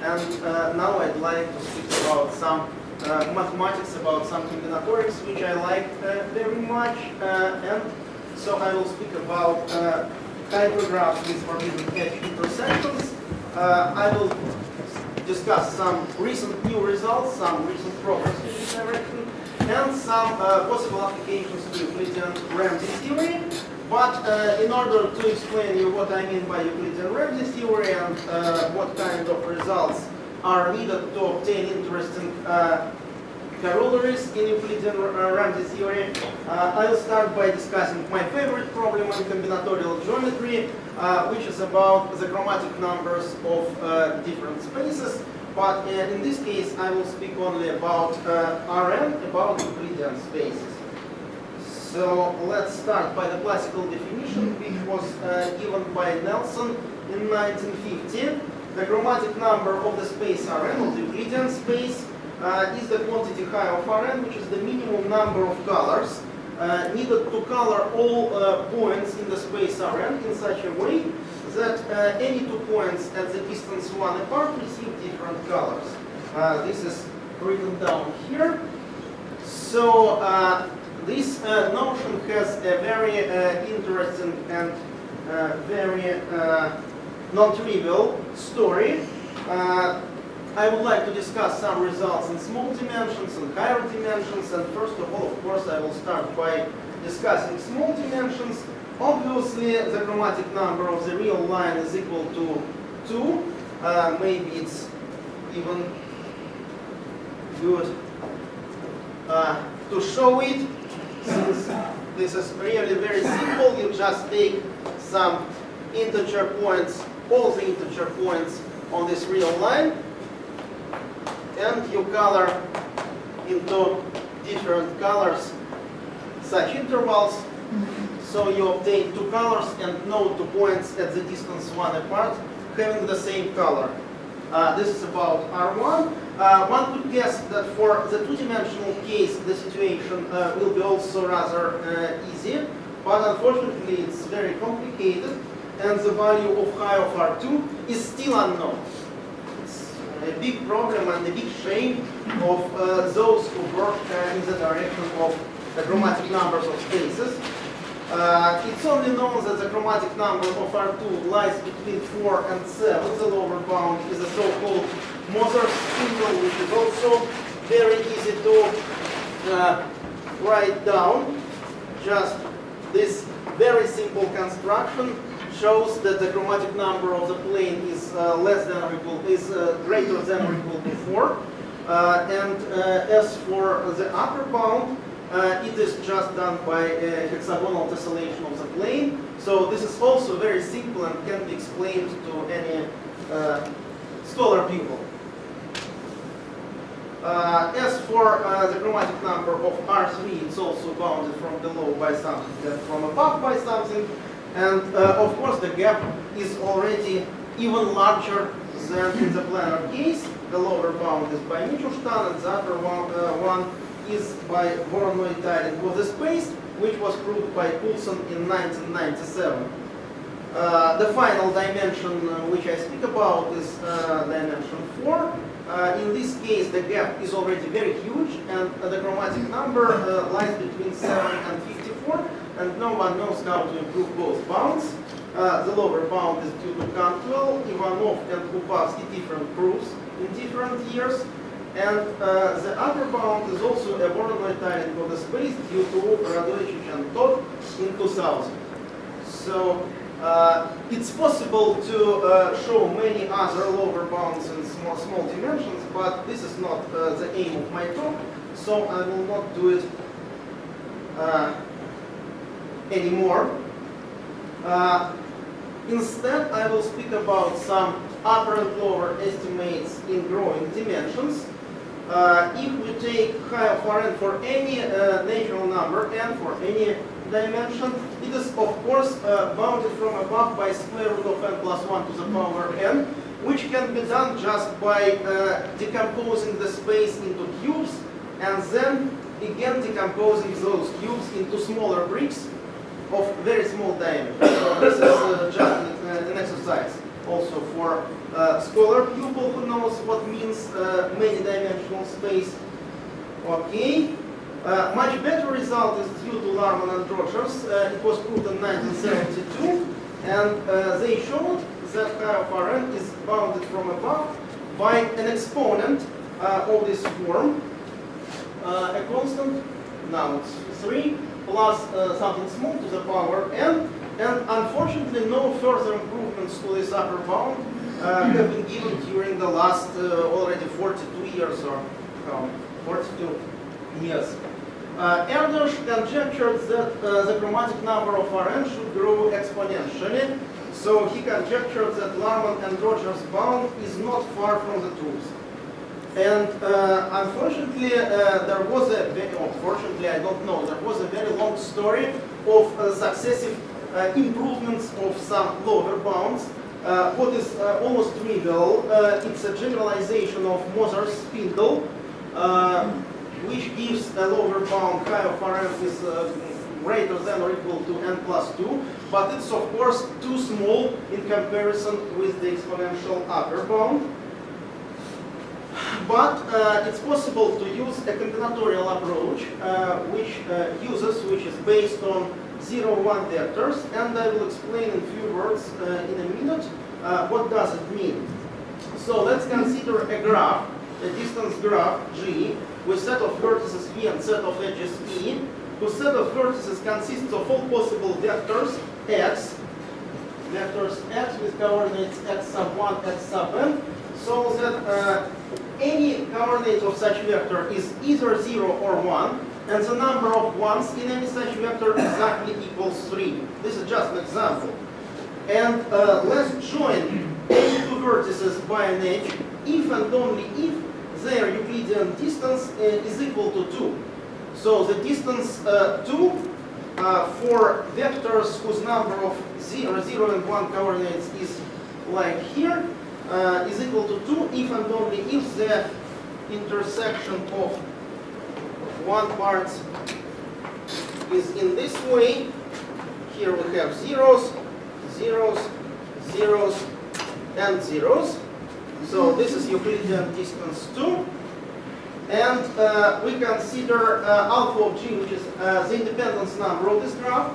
And now I'd like to speak about some mathematics, about some combinatorics, which I like very much. And so I will speak about hypergraphs with forbidden edge intersections. I will discuss some recent new results, some recent progress in this direction, and some possible applications to Euclidean Ramsey theory. But in order to explain you what I mean by Euclidean Ramsey theory and what kind of results are needed to obtain interesting corollaries in Euclidean Ramsey theory, I will start by discussing my favorite problem in combinatorial geometry, which is about the chromatic numbers of different spaces. But in this case, I will speak only about Rn, about Euclidean spaces. So let's start by the classical definition, which was given by Nelson in 1950. The chromatic number of the space Rn, of the Euclidean space, is the quantity chi of Rn, which is the minimum number of colors needed to color all points in the space Rn in such a way that any two points at the distance 1 apart receive different colors. This is written down here. So this notion has a very interesting and very non-trivial story. I would like to discuss some results in small dimensions and higher dimensions, and first of all, of course, I will start by discussing small dimensions. Obviously, the chromatic number of the real line is equal to 2. Maybe it's even good to show it, since this is really very simple. You just take some integer points, all the integer points on this real line, and you color into different colors such intervals. So you obtain two colors and no two points at the distance 1 apart having the same color. This is about R1. One could guess that for the two-dimensional case, the situation will be also rather easy, but unfortunately it's very complicated, and the value of chi of R2 is still unknown. It's a big problem and a big shame of those who work in the direction of the chromatic numbers of spaces. It's only known that the chromatic number of R2 lies between 4 and 7. The lower bound is a so-called Mozart symbol, which is also very easy to write down. Just this very simple construction shows that the chromatic number of the plane is less than or equal, is greater than or equal to 4. And as for the upper bound, it is just done by a hexagonal tessellation of the plane. So this is also very simple and can be explained to any scholar pupil. As for the chromatic number of R3, it's also bounded from below by something and from above by something. And of course the gap is already even larger than in the planar case. The lower bound is by Mittelstand and the upper one is by Voronoi tiling of the space, which was proved by Coulson in 1997. The final dimension which I speak about is dimension 4. In this case, the gap is already very huge, and the chromatic number lies between 7 and 54, and no one knows how to improve both bounds. The lower bound is due to Cantwell, Ivanov, and Lupavsky different proofs in different years. And the upper bound is also a Voronoi tiling of the space due to Radojicic and Todd in 2000. So it's possible to show many other lower bounds in small dimensions, but this is not the aim of my talk, so I will not do it anymore. Instead, I will speak about some upper and lower estimates in growing dimensions. If we take chi of Rn for any natural number and for any dimension, it is of course bounded from above by square root of n plus 1 to the power n, which can be done just by decomposing the space into cubes and then again decomposing those cubes into smaller bricks of very small diameter. So this is just an exercise also for scholar pupil who knows space. Okay. Much better result is due to Larman and Rogers. It was proved in 1972, and they showed that chi of Rn is bounded from above by an exponent of this form, a constant, now it's 3, plus something small to the power n, and unfortunately no further improvements to this upper bound have been given during the last already 42 years or 42 years. Erdős conjectured that the chromatic number of Rn should grow exponentially, so he conjectured that Larman and Rogers bound is not far from the truth. And unfortunately, there was a very, unfortunately, I don't know, there was a very long story of successive improvements of some lower bounds. What is almost trivial, it's a generalization of Moser's spindle, which gives a lower bound chi of Rn is greater than or equal to n plus 2, but it's of course too small in comparison with the exponential upper bound. But it's possible to use a combinatorial approach, which is based on 0, 1 vectors, and I will explain in a few words in a minute what does it mean. So let's consider a graph, a distance graph G, with set of vertices V and set of edges E, whose set of vertices consists of all possible vectors X with coordinates X sub 1, X sub n, so that any coordinate of such vector is either 0 or 1, and the number of ones in any such vector exactly equals 3. This is just an example. And let's join any two vertices by an edge if and only if their Euclidean distance is equal to 2. So the distance 2 for vectors whose number of 0, 0 and 1 coordinates is like here is equal to 2 if and only if the intersection of one part is in this way. Here we have zeros, zeros, zeros, and zeros. So this is Euclidean distance 2. And we consider alpha of G, which is the independence number of this graph,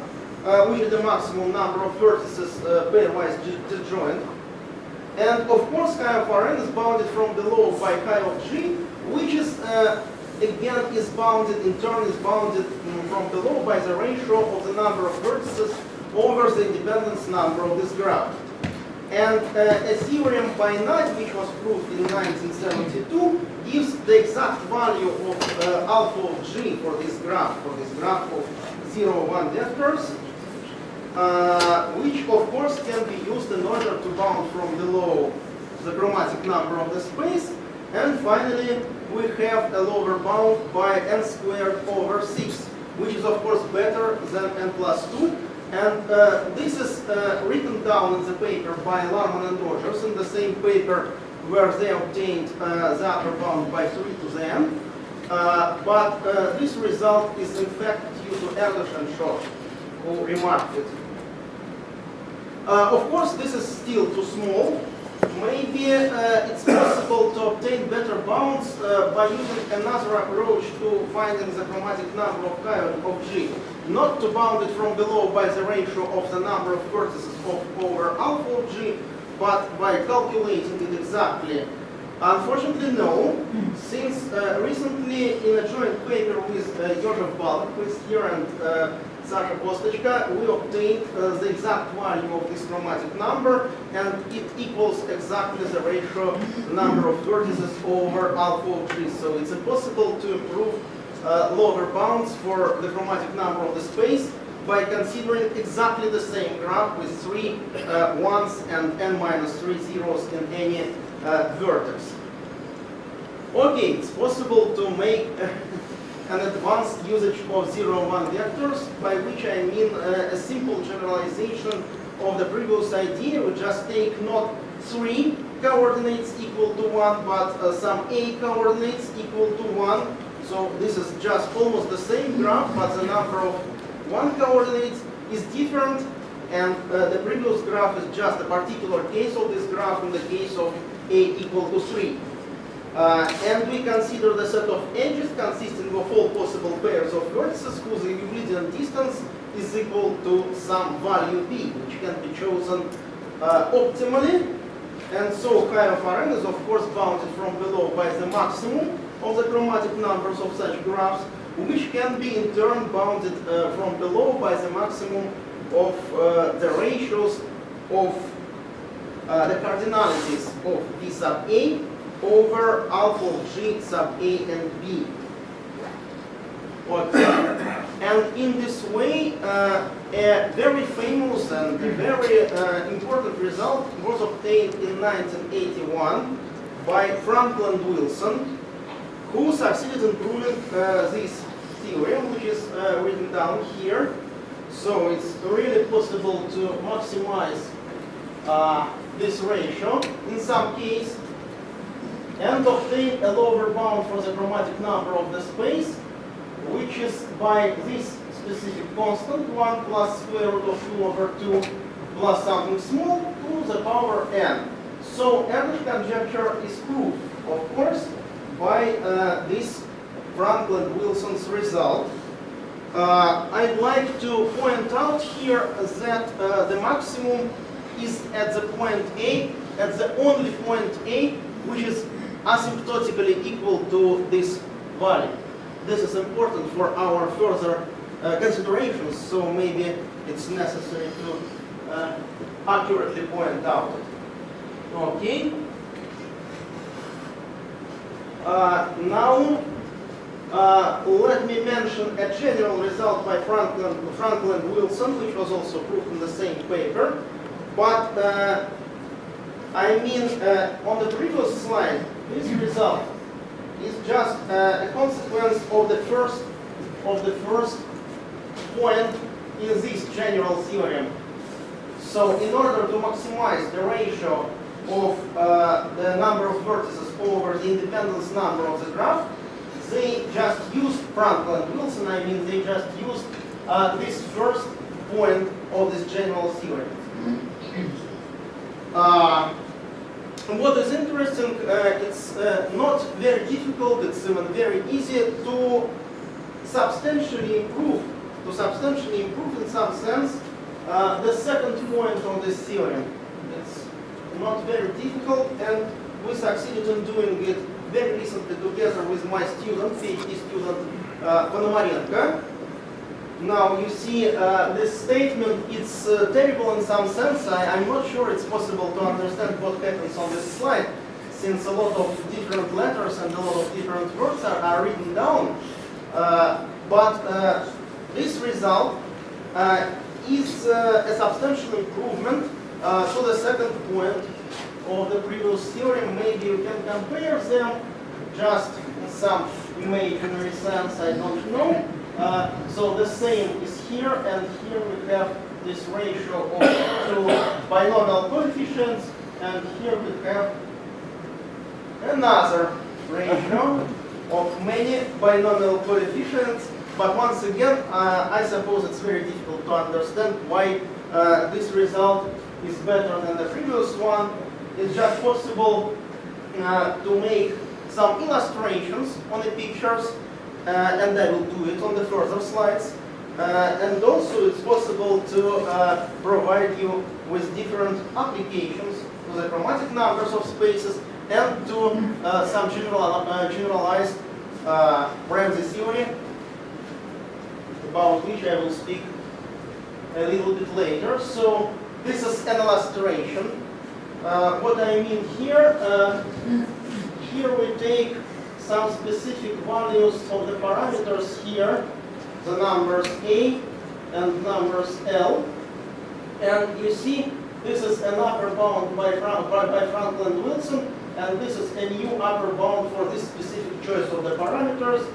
which is the maximum number of vertices pairwise disjoint. And of course, chi of Rn is bounded from below by chi of G, which is again is bounded, in turn is bounded from below by the ratio of the number of vertices over the independence number of this graph. And a theorem by Knight, which was proved in 1972, gives the exact value of alpha of G for this graph of 0, 1 vectors, which of course can be used in order to bound from below the chromatic number of the space. And finally, we have a lower bound by n squared over 6, which is of course better than n plus 2. And this is written down in the paper by Larman and Rogers, in the same paper where they obtained the upper bound by 3 to the n. But this result is in fact due to Erdős and Schott, who remarked it. Of course, this is still too small. Maybe it's possible to obtain better bounds by using another approach to finding the chromatic number of chi of G. Not to bound it from below by the ratio of the number of vertices over alpha of G, but by calculating it exactly. Unfortunately, no, since recently in a joint paper with Jozef Balak, who is here, and Sasha Kostechka, we obtained the exact value of this chromatic number, and it equals exactly the ratio number of vertices over alpha of G. So it's impossible to improve lower bounds for the chromatic number of the space by considering exactly the same graph with 3 ones and n minus 3 zeros in any vertex. Okay, it's possible to make an advanced usage of 0, 1 vectors, by which I mean a simple generalization of the previous idea. We just take not 3 coordinates equal to 1, but some a coordinates equal to 1. So this is just almost the same graph, but the number of 1 coordinates is different, and the previous graph is just a particular case of this graph in the case of a equal to 3. And we consider the set of edges consisting of all possible pairs of vertices whose Euclidean distance is equal to some value b, which can be chosen optimally. And so chi of Rn is of course bounded from below by the maximum of the chromatic numbers of such graphs, which can be in turn bounded from below by the maximum of the ratios of the cardinalities of b sub a over alpha of g sub a and b. Okay. And in this way, a very famous and very important result was obtained in 1981 by Franklin Wilson, who succeeded in proving this theorem, which is written down here. So it's really possible to maximize this ratio in some case and obtain a lower bound for the chromatic number of the space, which is by this specific constant, 1 plus square root of 2 over 2 plus something small to the power n. So English conjecture is proved, of course, by this Franklin Wilson's result. I'd like to point out here that the maximum is at the point A, at the only point A, which is asymptotically equal to this value. This is important for our further considerations, so maybe it's necessary to accurately point out it. Okay. Now, let me mention a general result by Franklin Wilson, which was also proved in the same paper. But I mean, on the previous slide, this result is just a consequence of the first point in this general theorem. So in order to maximize the ratio of the number of vertices over the independence number of the graph, they just used Franklin-Wilson, I mean they just used this first point of this general theorem. What is interesting, it's not very difficult, it's even very easy to substantially improve in some sense the second point of this theorem. It's not very difficult, and we succeeded in doing it very recently together with my student, PhD student, Ponomarenko. Now you see this statement, it's terrible in some sense. I'm not sure it's possible to understand what happens on this slide, since a lot of different letters and a lot of different words are written down. But this result is a substantial improvement to the second point of the previous theorem. Maybe you can compare them just in some imaginary sense, I don't know. So the same is here, and here we have this ratio of two binomial coefficients, and here we have another ratio of many binomial coefficients. But once again, I suppose it's very difficult to understand why this result is better than the previous one. It's just possible to make some illustrations on the pictures, and I will do it on the further slides. And also it's possible to provide you with different applications to the chromatic numbers of spaces and to some generalized Ramsey theory, about which I will speak a little bit later. So this is an illustration. What I mean here, here we take some specific values of the parameters here, the numbers A and numbers L. And you see, this is an upper bound by Franklin-Wilson, and this is a new upper bound for this specific choice of the parameters.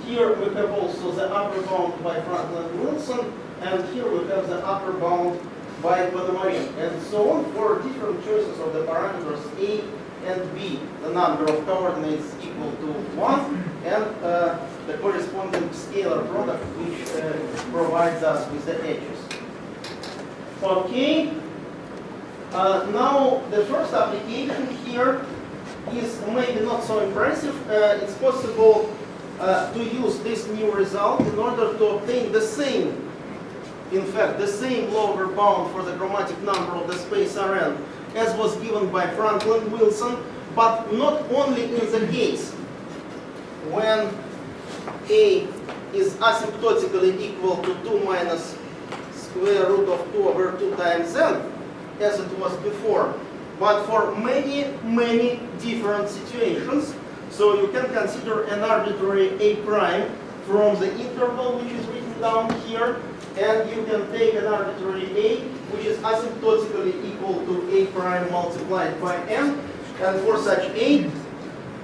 Here we have also the upper bound by Franklin-Wilson, and here we have the upper bound by Ponomarenko, and so on for different choices of the parameters A and B. The number of coordinates equal to 1, and the corresponding scalar product which provides us with the edges. Okay. Now the first application here is maybe not so impressive. It's possible to use this new result in order to obtain the same, in fact, the same lower bound for the chromatic number of the space Rn as was given by Franklin Wilson, but not only in the case when A is asymptotically equal to 2 minus square root of 2 over 2 times n, as it was before, but for many, many different situations. So you can consider an arbitrary A prime from the interval which is written down here, and you can take an arbitrary A which is asymptotically equal to A prime multiplied by n, and for such A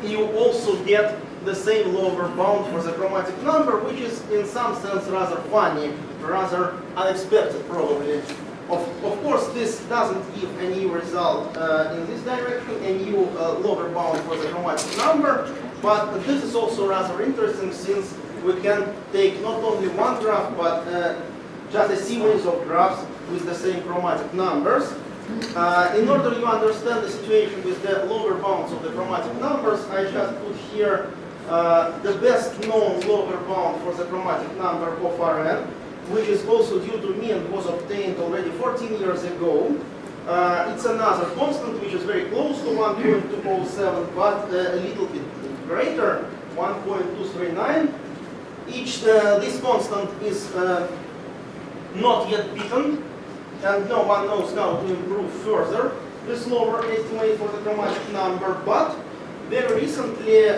you also get the same lower bound for the chromatic number, which is in some sense rather funny, rather unexpected probably. Of course, this doesn't give a new result in this direction, a new lower bound for the chromatic number, but this is also rather interesting since we can take not only one graph, but just a series of graphs with the same chromatic numbers. In order to understand the situation with the lower bounds of the chromatic numbers, I just put here the best known lower bound for the chromatic number of Rn, which is also due to me and was obtained already 14 years ago. It's another constant which is very close to 1.207, but a little bit greater, 1.239. This constant is not yet beaten, and no one knows how to improve further this lower estimate for the chromatic number. But very recently,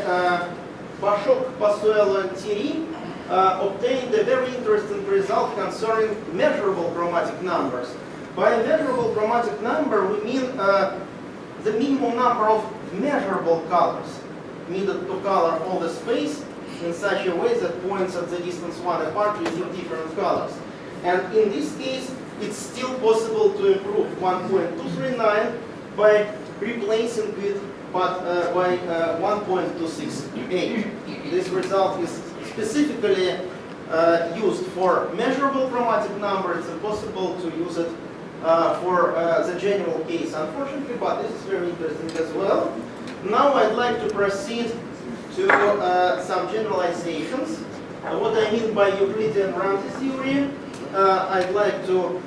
Bashok, Passuelo, and Thierry obtained a very interesting result concerning measurable chromatic numbers. By a measurable chromatic number, we mean the minimum number of measurable colors needed to color all the space in such a way that points at the distance 1 apart receive different colors. And in this case, it's still possible to improve 1.239 by replacing it by 1.268. This result is specifically used for measurable chromatic number. It's impossible to use it for the general case, unfortunately, but this is very interesting as well. Now I'd like to proceed to some generalizations. What I mean by Euclidean Ramsey theory, I'd like to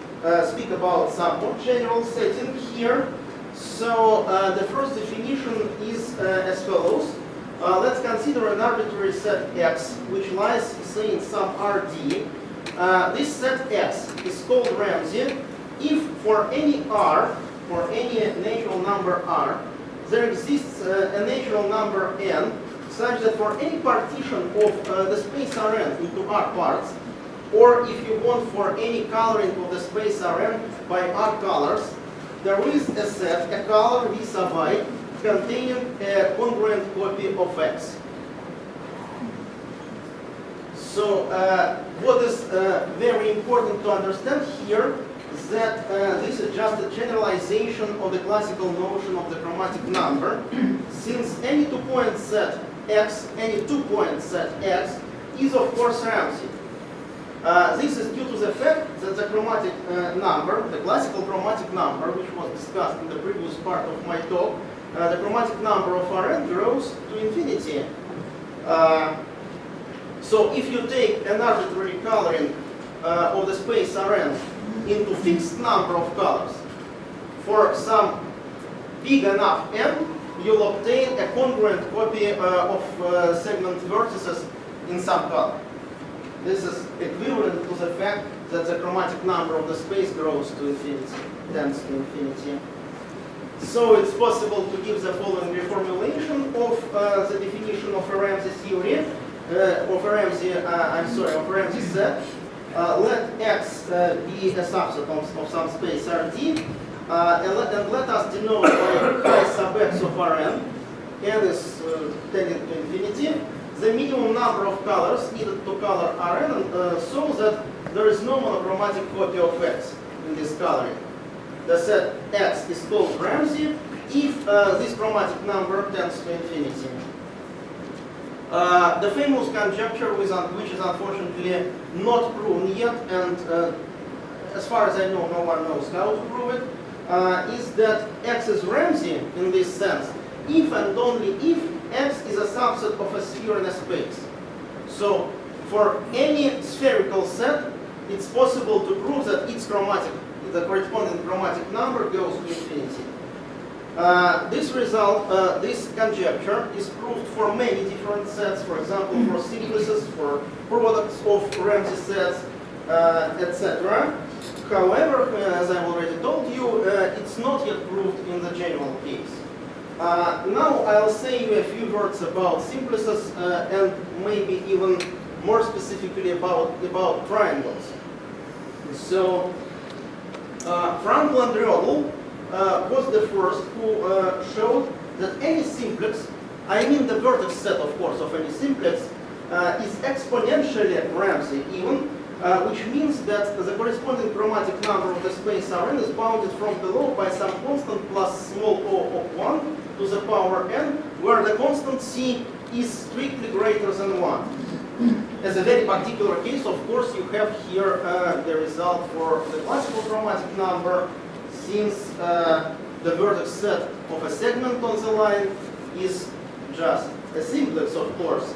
speak about some more general setting here. So the first definition is as follows. Let's consider an arbitrary set X, which lies, say, in some Rd. This set X is called Ramsey if for any R, for any natural number R, there exists a natural number n, such that for any partition of the space Rn into R parts, or if you want for any coloring of the space Rn by R colors, there is a set, a color V sub I, containing a congruent copy of X. So what is very important to understand here is that this is just a generalization of the classical notion of the chromatic number, since any two-point set X, any two-point set X is of course Ramsey. This is due to the fact that the chromatic number, the classical chromatic number, which was discussed in the previous part of my talk, the chromatic number of Rn grows to infinity. So if you take an arbitrary coloring of the space Rn into fixed number of colors for some big enough n, you'll obtain a congruent copy of segment vertices in some color. This is equivalent to the fact that the chromatic number of the space grows to infinity, tends to infinity. So it's possible to give the following reformulation of the definition of a Ramsey theory, of a Ramsey set. Let X be a subset of some space Rd, and let us denote by sub X of Rn, n is tending to infinity, the minimum number of colors needed to color Rn, so that there is no monochromatic copy of X in this coloring. The set X is called Ramsey if this chromatic number tends to infinity. The famous conjecture, which is unfortunately not proven yet, and as far as I know, no one knows how to prove it, is that X is Ramsey in this sense if and only if X is a subset of a sphere in a space. So for any spherical set, it's possible to prove that its chromatic, the corresponding chromatic number goes to infinity. This result, this conjecture is proved for many different sets, for example, for simplices, for products of Ramsey sets, etc. However, as I've already told you, it's not yet proved in the general case. Now I'll say you a few words about simplices and maybe even more specifically about triangles. So Frankel and Rödl was the first who showed that any simplex, I mean the vertex set, of course, of any simplex, is exponentially Ramsey even, which means that the corresponding chromatic number of the space Rn is bounded from below by some constant plus small o of 1 to the power n, where the constant c is strictly greater than 1. As a very particular case, of course, you have here the result for the classical chromatic number, since the vertex set of a segment on the line is just a simplex, of course.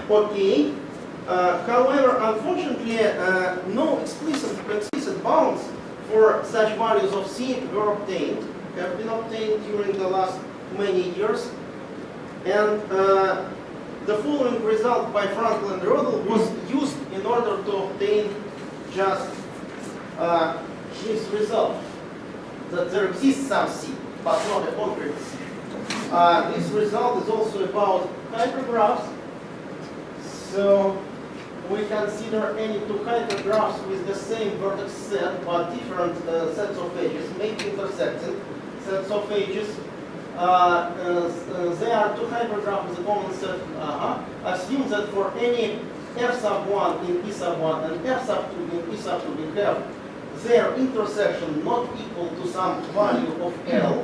Okay. However, unfortunately, no explicit bounds for such values of C have been obtained during the last many years. And the following result by Frankel and Rödl was used in order to obtain just this result, that there exists some C, but not a concrete C. This result is also about hypergraphs. So we consider any two hypergraphs with the same vertex set, but different sets of edges, maybe intersecting sets of edges. There are two hypergraphs with a common set. Assume that for any f sub 1 in E sub 1 and f sub 2 in E sub 2 we have their intersection not equal to some value of L.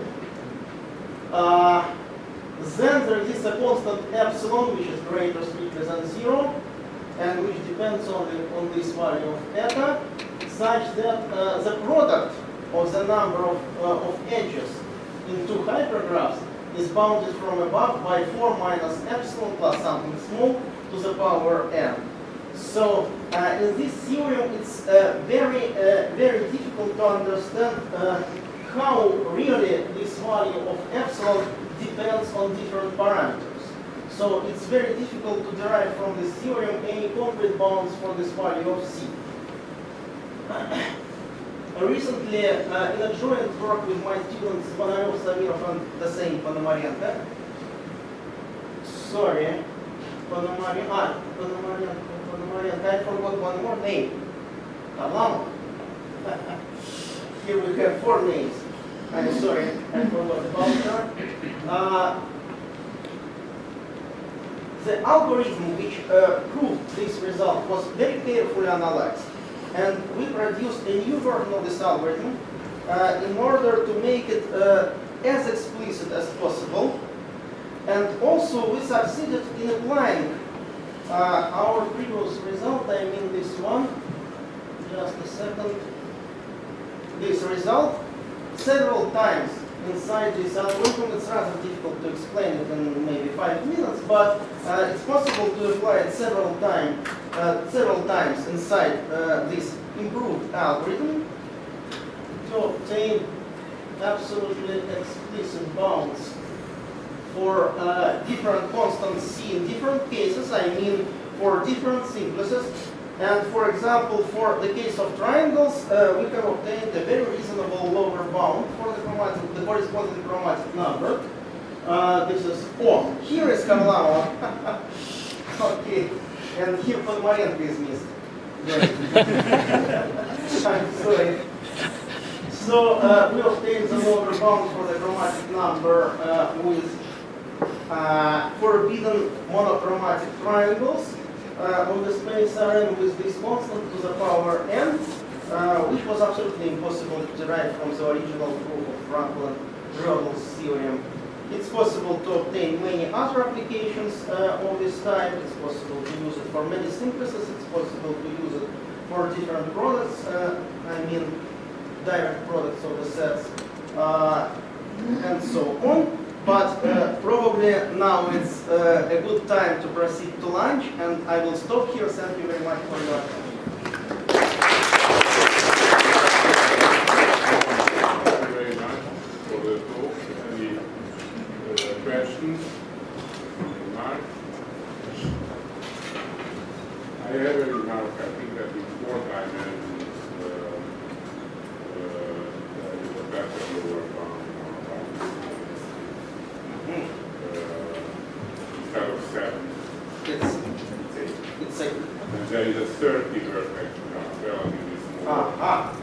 Then there exists a constant epsilon which is greater strictly than 0 and which depends only on this value of eta, such that the product of the number of edges in two hypergraphs is bounded from above by 4 minus epsilon plus something small to the power n. So in this theorem, it's very difficult to understand how really this value of epsilon depends on different parameters. So it's very difficult to derive from this theorem any concrete bounds for this value of C. Recently, in a joint work with my students Zvonarев, Samirov, and the same Ponomarenko, sorry, Ponomarenko, I forgot one more name. Alam. Here we have 4 names. I'm sorry, I forgot about her. The algorithm which proved this result was very carefully analyzed. And we produced a new version of this algorithm in order to make it as explicit as possible. And also we succeeded in applying our previous result, I mean this one, just a second, this result, several times inside this algorithm. It's rather difficult to explain it in maybe 5 minutes, but it's possible to apply it several times inside this improved algorithm to obtain absolutely explicit bounds for different constants C in different cases, I mean for different simplices. And for example, for the case of triangles, we have obtained a very reasonable lower bound for the corresponding chromatic number. This is, oh, here is Karlova. Okay, and here Ponomarenko is missed. I'm sorry. So we obtained the lower bound for the chromatic number with forbidden monochromatic triangles of the space Rn with this constant to the power n, which was absolutely impossible to derive from the original proof of Frankel and Rödl's theorem. It's possible to obtain many other applications of this type. It's possible to use it for many simplices. It's possible to use it for different products, I mean direct products of the sets. and so on. But probably now it's a good time to proceed to lunch, and I will stop here. Thank you very much for your attention. Thank you very much for the talk. Any questions? Remarks? I have a remark. I think that before I mentioned the better lower bound instead of 7. It's a And there is a 30 vertex relatively small graph.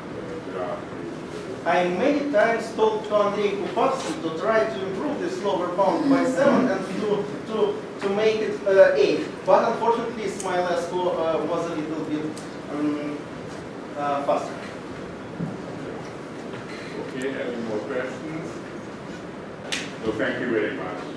I many times told to Andrei Kupovsky to try to improve this lower bound by 7 and to make it 8. But unfortunately, Smilescu was a little bit faster. Okay, any more questions? So thank you very much.